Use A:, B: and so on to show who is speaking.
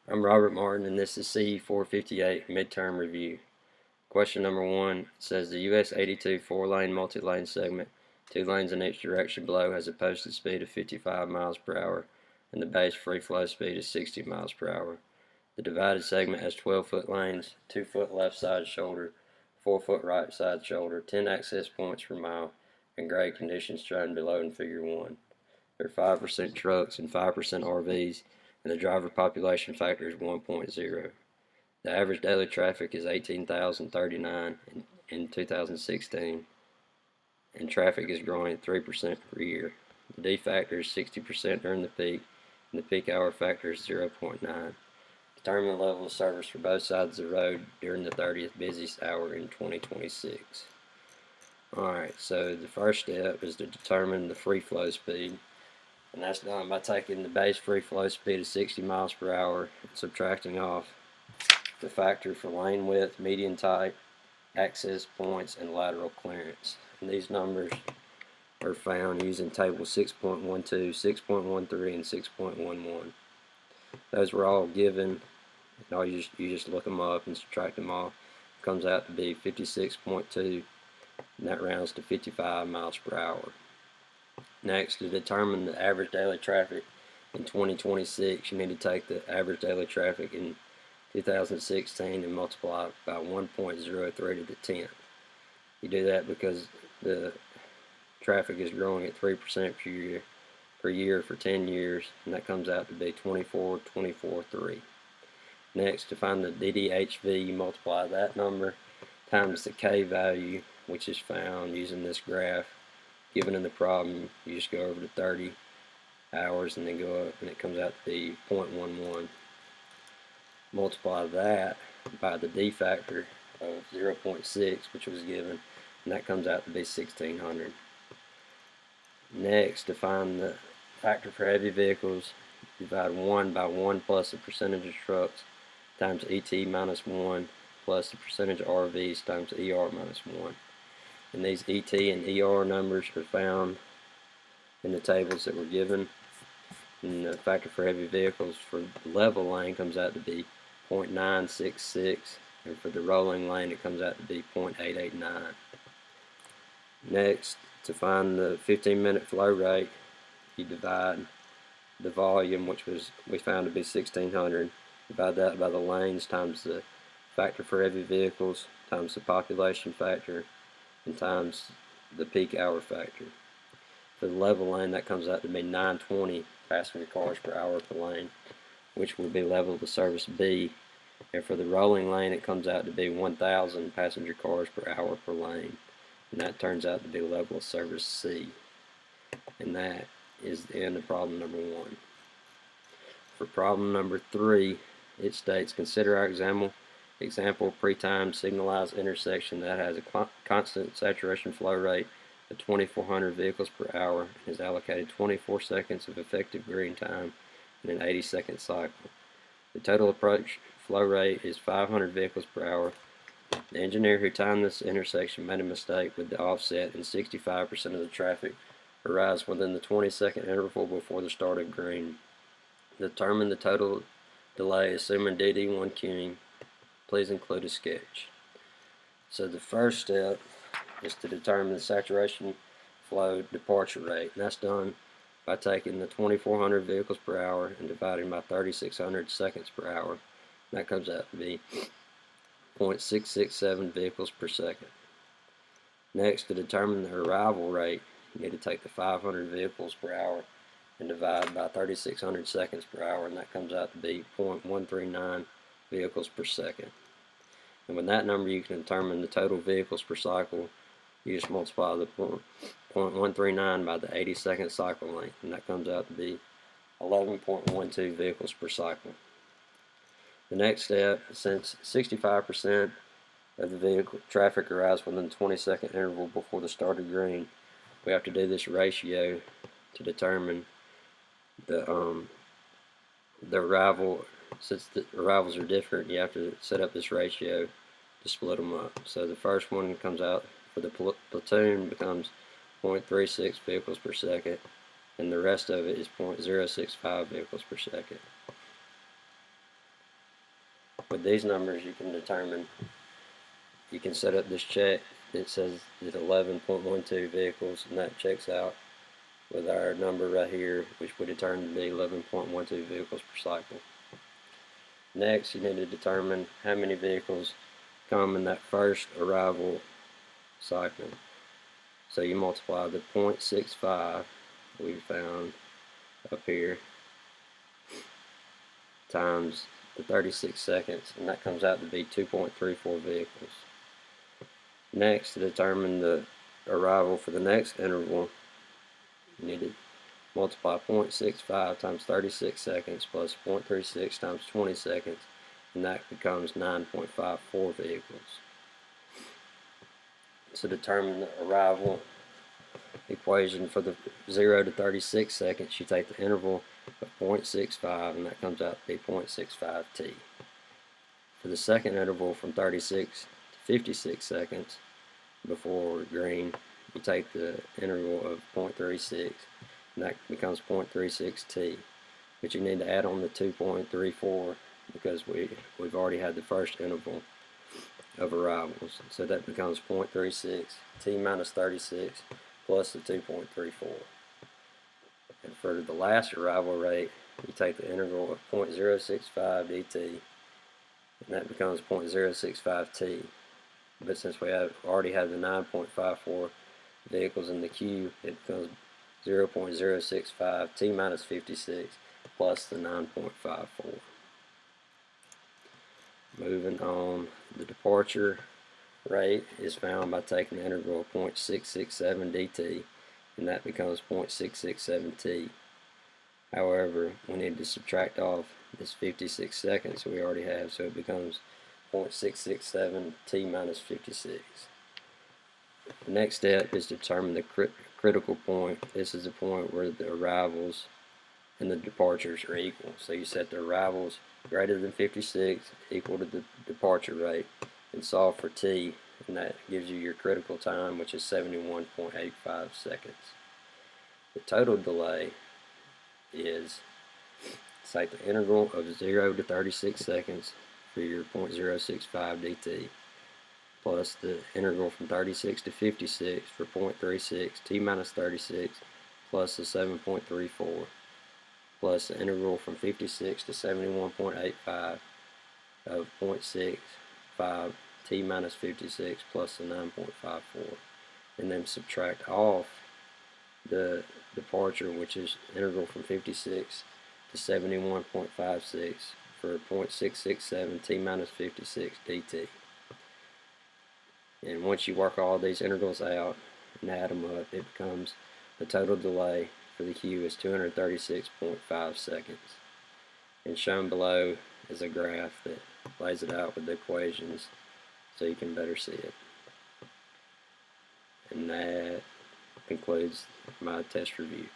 A: I'm Robert Martin, and this is CE458 Midterm Review. Question number 1 says the US 82 four-lane multi-lane segment, 2 lanes in each direction below, has a posted speed of 55 miles per hour, and the base free flow speed is 60 miles per hour. The divided segment has 12-foot lanes, 2-foot left side shoulder, 4-foot right side shoulder, 10 access points per mile, and grade conditions shown below in Figure 1. There are 5% trucks and 5% RVs, and the driver population factor is 1.0. The average daily traffic is 18,039 in 2016, and traffic is growing at 3% per year. The D factor is 60% during the peak, and the peak hour factor is 0.9. Determine the level of service for both sides of the road during the 30th busiest hour in 2026. Alright, so the first step is to determine the free flow speed. And that's done by taking the base free flow speed of 60 miles per hour and subtracting off the factor for lane width, median type, access points, and lateral clearance. And these numbers are found using table 6.12, 6.13, and 6.11. Those were all given, and you just look them up and subtract them off. It comes out to be 56.2, and that rounds to 55 miles per hour. Next, to determine the average daily traffic in 2026, you need to take the average daily traffic in 2016 and multiply it by 1.03 to the 10th. You do that because the traffic is growing at 3% per year for 10 years, and that comes out to be 24.3. Next, to find the DDHV, you multiply that number times the K value, which is found using this graph. Given in the problem, you just go over to 30 hours and then go up, and it comes out to be 0.11. Multiply that by the D factor of 0.6, which was given, and that comes out to be 1600. Next, to find the factor for heavy vehicles, divide 1 by 1 plus the percentage of trucks times ET minus 1 plus the percentage of RVs times ER minus 1. And these ET and ER numbers are found in the tables that were given. And the factor for heavy vehicles for the level lane comes out to be 0.966, and for the rolling lane it comes out to be 0.889. Next, to find the 15-minute flow rate, you divide the volume, which we found to be 1600, divide that by the lanes times the factor for heavy vehicles times the population factor and times the peak hour factor. For the level lane, that comes out to be 920 passenger cars per hour per lane, which will be level to service B. And for the rolling lane, it comes out to be 1,000 passenger cars per hour per lane, and that turns out to be level of service C. And that is the end of problem number 1. For problem number 3, it states, consider our example pre-timed signalized intersection that has a constant saturation flow rate of 2,400 vehicles per hour and is allocated 24 seconds of effective green time in an 80-second cycle. The total approach flow rate is 500 vehicles per hour. The engineer who timed this intersection made a mistake with the offset, and 65% of the traffic arrives within the 20-second interval before the start of green. Determine the total delay assuming DD1 queuing. Please include a sketch. So the first step is to determine the saturation flow departure rate, and that's done by taking the 2,400 vehicles per hour and dividing by 3,600 seconds per hour, and that comes out to be 0.667 vehicles per second. Next, to determine the arrival rate, you need to take the 500 vehicles per hour and divide by 3,600 seconds per hour, and that comes out to be 0.139 vehicles per second. And with that number, you can determine the total vehicles per cycle. You just multiply the 0.139 by the 80-second cycle length, and that comes out to be 11.12 vehicles per cycle. The next step, since 65% of the vehicle traffic arrives within the 20-second interval before the start of green, we have to do this ratio to determine the arrival. Since the arrivals are different, you have to set up this ratio to split them up. So the first one comes out for the platoon becomes 0.36 vehicles per second, and the rest of it is 0.065 vehicles per second. With these numbers, you can set up this check that says that 11.12 vehicles, and that checks out with our number right here, which would determine to be 11.12 vehicles per cycle. Next, you need to determine how many vehicles come in that first arrival cycle. So you multiply the 0.65 we found up here times the 36 seconds, and that comes out to be 2.34 vehicles. Next, to determine the arrival for the next interval, you need to multiply 0.65 times 36 seconds plus 0.36 times 20 seconds, and that becomes 9.54 vehicles. To determine the arrival equation for the 0 to 36 seconds, you take the interval of 0.65, and that comes out to be 0.65 t. For the second interval from 36 to 56 seconds before green, you take the interval of 0.36, and that becomes 0.36 t. But you need to add on the 2.34 because we've already had the first interval of arrivals. So that becomes 0.36 t minus 36 plus the 2.34. And for the last arrival rate, you take the integral of 0.065 dt, and that becomes 0.065 t. But since we already have the 9.54 vehicles in the queue, it becomes 0.065 t minus 56 plus the 9.54. Moving on, the departure rate is found by taking the integral of 0.667 dt, and that becomes 0.667 t. However, we need to subtract off this 56 seconds we already have, so it becomes 0.667 t minus 56. The next step is to determine the critical point. This is the point where the arrivals and the departures are equal. So you set the arrivals greater than 56 equal to the departure rate and solve for t, and that gives you your critical time, which is 71.85 seconds. The total delay is, take the integral of 0 to 36 seconds for your 0.065 dt plus the integral from 36 to 56 for 0.36 t minus 36 plus the 7.34 plus the integral from 56 to 71.85 of 0.65 t minus 56 plus the 9.54, and then subtract off the departure, which is integral from 56 to 71.56 for 0.667 t minus 56 dt. And once you work all these integrals out and add them up, it becomes the total delay for the queue is 236.5 seconds. And shown below is a graph that lays it out with the equations so you can better see it. And that concludes my test review.